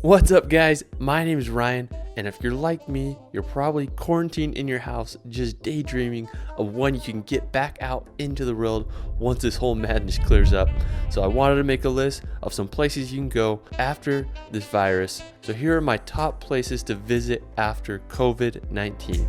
What's up, guys? My name is Ryan, and if you're like me, you're probably quarantined in your house just daydreaming of when you can get back out into the world once this whole madness clears up. So I wanted to make a list of some places you can go after this virus. So here are my top places to visit after COVID-19.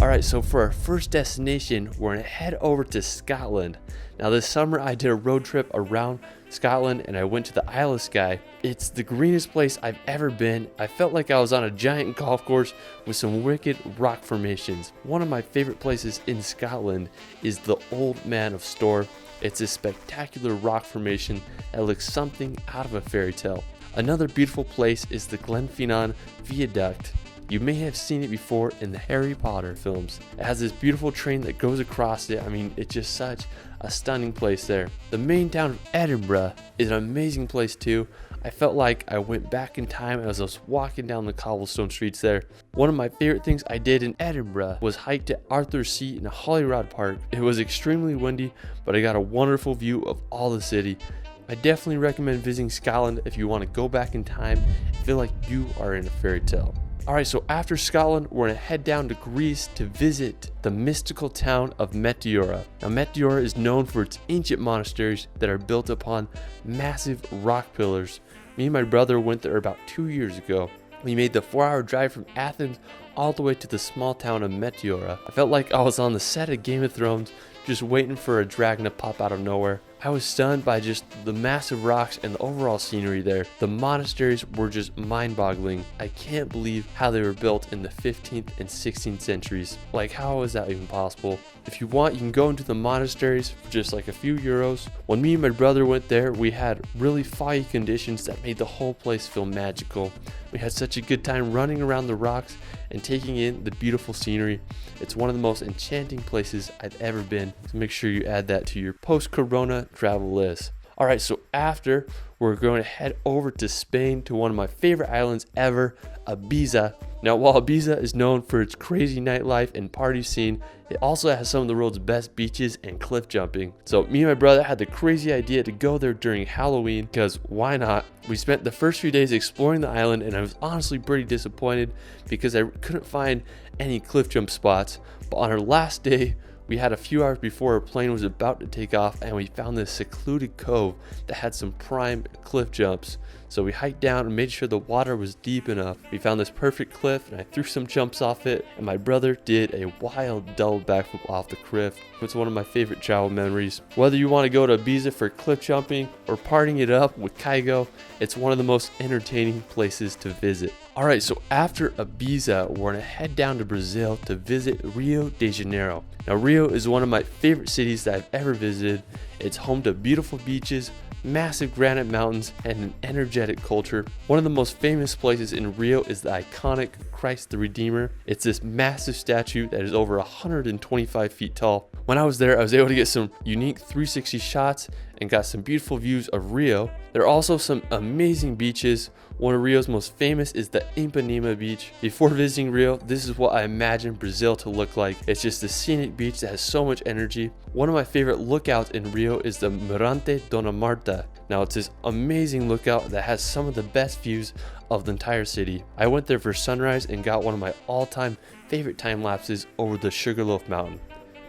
Alright, so for our first destination, we're going to head over to Scotland. Now this summer I did a road trip around Scotland and I went to the Isle of Skye. It's the greenest place I've ever been. I felt like I was on a giant golf course with some wicked rock formations. One of my favorite places in Scotland is the Old Man of Storr. It's a spectacular rock formation that looks something out of a fairy tale. Another beautiful place is the Glenfinnan Viaduct. You may have seen it before in the Harry Potter films. It has this beautiful train that goes across it. I mean, it's just such a stunning place there. The main town of Edinburgh is an amazing place too. I felt like I went back in time as I was walking down the cobblestone streets there. One of my favorite things I did in Edinburgh was hike to Arthur's Seat in Holyrood Park. It was extremely windy, but I got a wonderful view of all the city. I definitely recommend visiting Scotland if you want to go back in time and feel like you are in a fairy tale. Alright, so after Scotland, we're going to head down to Greece to visit the mystical town of Meteora. Now, Meteora is known for its ancient monasteries that are built upon massive rock pillars. Me and my brother went there about 2 years ago. We made the 4-hour drive from Athens all the way to the small town of Meteora. I felt like I was on the set of Game of Thrones, just waiting for a dragon to pop out of nowhere. I was stunned by just the massive rocks and the overall scenery there. The monasteries were just mind-boggling. I can't believe how they were built in the 15th and 16th centuries. Like, how is that even possible? If you want, you can go into the monasteries for just like a few euros. When me and my brother went there, we had really foggy conditions that made the whole place feel magical. We had such a good time running around the rocks and taking in the beautiful scenery. It's one of the most enchanting places I've ever been, so make sure you add that to your post-corona travel list. Alright, so after, we're going to head over to Spain to one of my favorite islands ever, Ibiza. Now, while Ibiza is known for its crazy nightlife and party scene, it also has some of the world's best beaches and cliff jumping. So me and my brother had the crazy idea to go there during Halloween, because why not? We spent the first few days exploring the island and I was honestly pretty disappointed because I couldn't find any cliff jump spots. But on our last day, we had a few hours before our plane was about to take off and we found this secluded cove that had some prime cliff jumps. So we hiked down and made sure the water was deep enough. We found this perfect cliff and I threw some jumps off it and my brother did a wild double backflip off the cliff. It's one of my favorite travel memories. Whether you want to go to Ibiza for cliff jumping or partying it up with Kygo, it's one of the most entertaining places to visit. Alright, so after Ibiza, we're going to head down to Brazil to visit Rio de Janeiro. Now, Rio is one of my favorite cities that I've ever visited. It's home to beautiful beaches, massive granite mountains, and an energetic culture. One of the most famous places in Rio is the iconic Christ the Redeemer. It's this massive statue that is over 125 feet tall. When I was there, I was able to get some unique 360 shots and got some beautiful views of Rio. There are also some amazing beaches. One of Rio's most famous is the Ipanema beach. Before visiting Rio, this is what I imagine Brazil to look like. It's just a scenic beach that has so much energy. One of my favorite lookouts in Rio is the Mirante Dona Marta. Now, it's this amazing lookout that has some of the best views of the entire city. I went there for sunrise and got one of my all-time favorite time lapses over the Sugarloaf Mountain.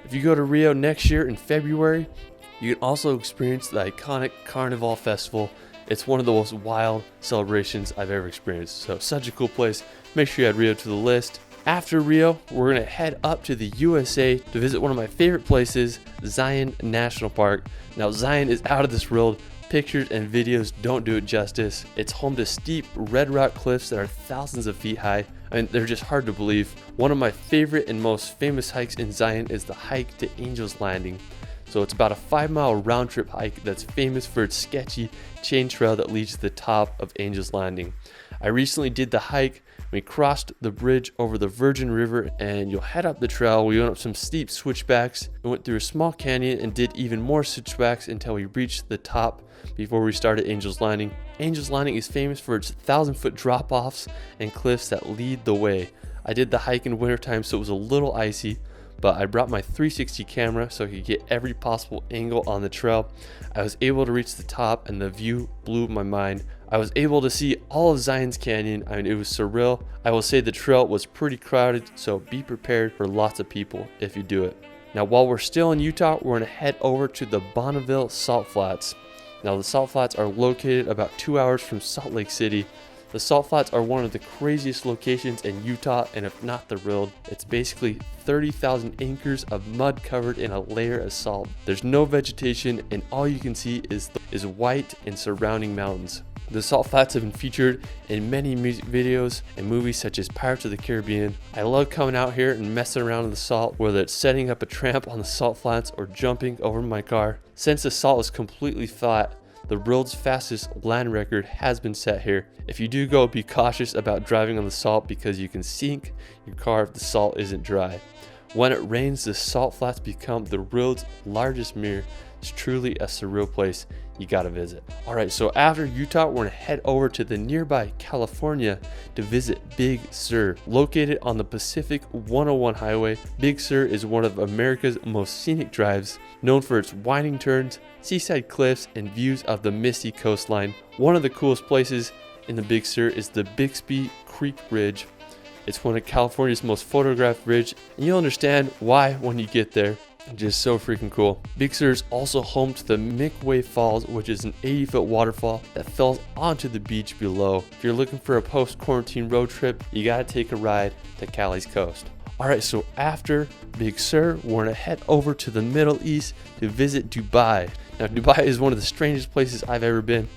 If you go to Rio next year in February, you can also experience the iconic Carnival Festival. It's one of the most wild celebrations I've ever experienced. So such a cool place. Make sure you add Rio to the list. After Rio, we're going to head up to the USA to visit one of my favorite places, Zion National Park. Now, Zion is out of this world. Pictures and videos don't do it justice. It's home to steep red rock cliffs that are thousands of feet high. I mean, they're just hard to believe. One of my favorite and most famous hikes in Zion is the hike to Angel's Landing. So it's about a 5-mile round trip hike that's famous for its sketchy chain trail that leads to the top of Angel's Landing. I recently did the hike. We crossed the bridge over the Virgin River and you'll head up the trail. We went up some steep switchbacks. We went through a small canyon and did even more switchbacks until we reached the top before we started Angel's Landing. Angel's Landing is famous for its 1,000-foot drop-offs and cliffs that lead the way. I did the hike in wintertime, so it was a little icy, but I brought my 360 camera so I could get every possible angle on the trail. I was able to reach the top and the view blew my mind. I was able to see all of Zion's Canyon. I mean, it was surreal. I will say the trail was pretty crowded, so be prepared for lots of people if you do it. Now, while we're still in Utah, we're going to head over to the Bonneville Salt Flats. Now, the Salt Flats are located about 2 hours from Salt Lake City. The Salt Flats are one of the craziest locations in Utah, and if not the world. It's basically 30,000 acres of mud covered in a layer of salt. There's no vegetation, and all you can see is white and surrounding mountains. The Salt Flats have been featured in many music videos and movies such as Pirates of the Caribbean. I love coming out here and messing around in the salt, whether it's setting up a tramp on the Salt Flats or jumping over my car. Since the salt is completely flat, the world's fastest land record has been set here. If you do go, be cautious about driving on the salt because you can sink your car if the salt isn't dry. When it rains, the Salt Flats become the world's largest mirror. It's truly a surreal place you gotta visit. Alright, so after Utah, we're gonna head over to the nearby California to visit Big Sur. Located on the Pacific 101 highway, Big Sur is one of America's most scenic drives, known for its winding turns, seaside cliffs, and views of the misty coastline. One of the coolest places in the Big Sur is the Bixby Creek Bridge. It's one of California's most photographed bridge, and you'll understand why when you get there. Just so freaking cool. Big Sur is also home to the Midway Falls, which is an 80-foot waterfall that falls onto the beach below. If you're looking for a post-quarantine road trip, you gotta take a ride to Cali's coast. Alright, so after Big Sur, we're gonna head over to the Middle East to visit Dubai. Now, Dubai is one of the strangest places I've ever been.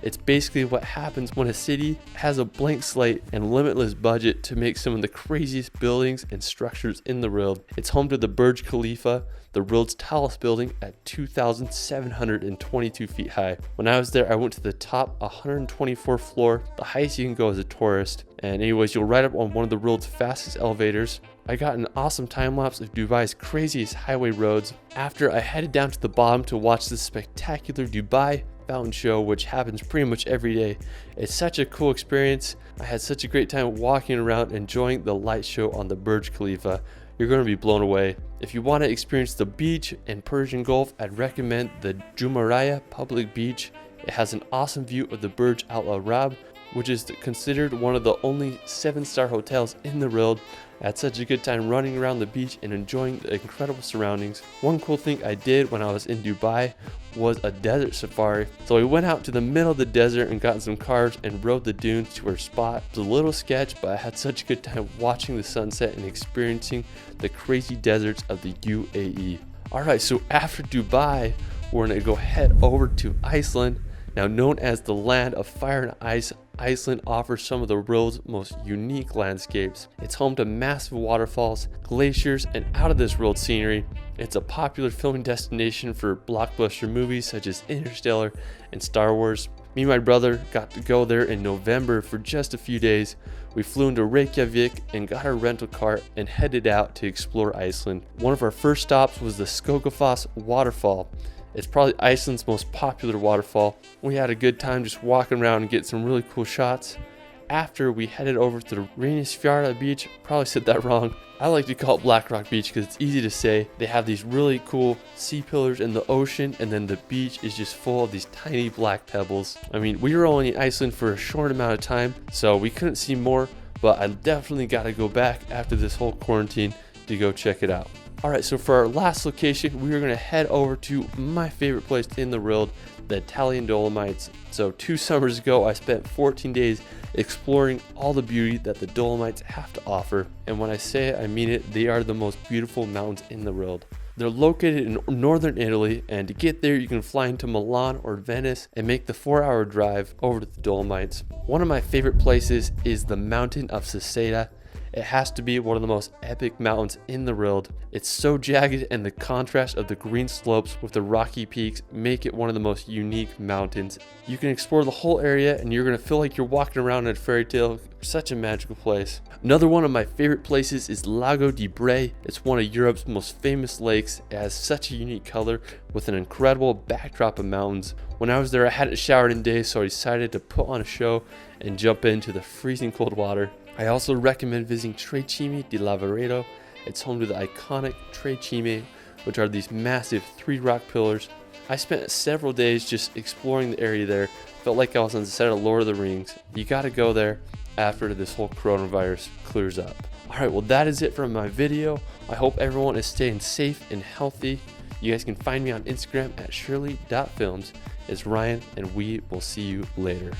It's basically what happens when a city has a blank slate and limitless budget to make some of the craziest buildings and structures in the world. It's home to the Burj Khalifa, the world's tallest building at 2,722 feet high. When I was there, I went to the top 124th floor, the highest you can go as a tourist. And anyways, you'll ride up on one of the world's fastest elevators. I got an awesome time lapse of Dubai's craziest highway roads after I headed down to the bottom to watch the spectacular Dubai fountain show, which happens pretty much every day. It's such a cool experience. I had such a great time walking around enjoying the light show on the Burj Khalifa. You're going to be blown away. If you want to experience the beach and Persian Gulf, I'd recommend the Jumeirah Public Beach. It has an awesome view of the Burj Al Arab, which is considered one of the only 7-star hotels in the world. I had such a good time running around the beach and enjoying the incredible surroundings. One cool thing I did when I was in Dubai was a desert safari. So we went out to the middle of the desert and got in some cars and rode the dunes to our spot. It was a little sketch, but I had such a good time watching the sunset and experiencing the crazy deserts of the UAE. Alright, so after Dubai, we're gonna go head over to Iceland. Now known as the land of fire and ice, Iceland offers some of the world's most unique landscapes. It's home to massive waterfalls, glaciers, and out-of-this-world scenery. It's a popular filming destination for blockbuster movies such as Interstellar and Star Wars. Me and my brother got to go there in November for just a few days. We flew into Reykjavik and got our rental car and headed out to explore Iceland. One of our first stops was the Skogafoss waterfall. It's probably Iceland's most popular waterfall. We had a good time just walking around and getting some really cool shots. After, we headed over to the Reynisfjara beach. Probably said that wrong. I like to call it Black Rock Beach because it's easy to say. They have these really cool sea pillars in the ocean, and then the beach is just full of these tiny black pebbles. I mean, we were only in Iceland for a short amount of time, so we couldn't see more, but I definitely got to go back after this whole quarantine to go check it out. Alright, so for our last location, we are going to head over to my favorite place in the world, the Italian Dolomites. So 2 summers ago, I spent 14 days exploring all the beauty that the Dolomites have to offer. And when I say it, I mean it. They are the most beautiful mountains in the world. They're located in northern Italy, and to get there, you can fly into Milan or Venice and make the 4-hour drive over to the Dolomites. One of my favorite places is the mountain of Seseda. It has to be one of the most epic mountains in the world. It's so jagged, and the contrast of the green slopes with the rocky peaks make it one of the most unique mountains. You can explore the whole area and you're going to feel like you're walking around in a fairy tale. Such a magical place. Another one of my favorite places is Lago di Belvedere. It's one of Europe's most famous lakes. It has such a unique color with an incredible backdrop of mountains. When I was there, I hadn't showered in days, so I decided to put on a show and jump into the freezing cold water. I also recommend visiting Trecime di Lavaredo. It's home to the iconic Tre Cime, which are these massive 3 rock pillars. I spent several days just exploring the area there. Felt like I was on the set of Lord of the Rings. You gotta go there after this whole coronavirus clears up. Alright, well that is it from my video. I hope everyone is staying safe and healthy. You guys can find me on Instagram at shirley.films. It's Ryan, and we will see you later.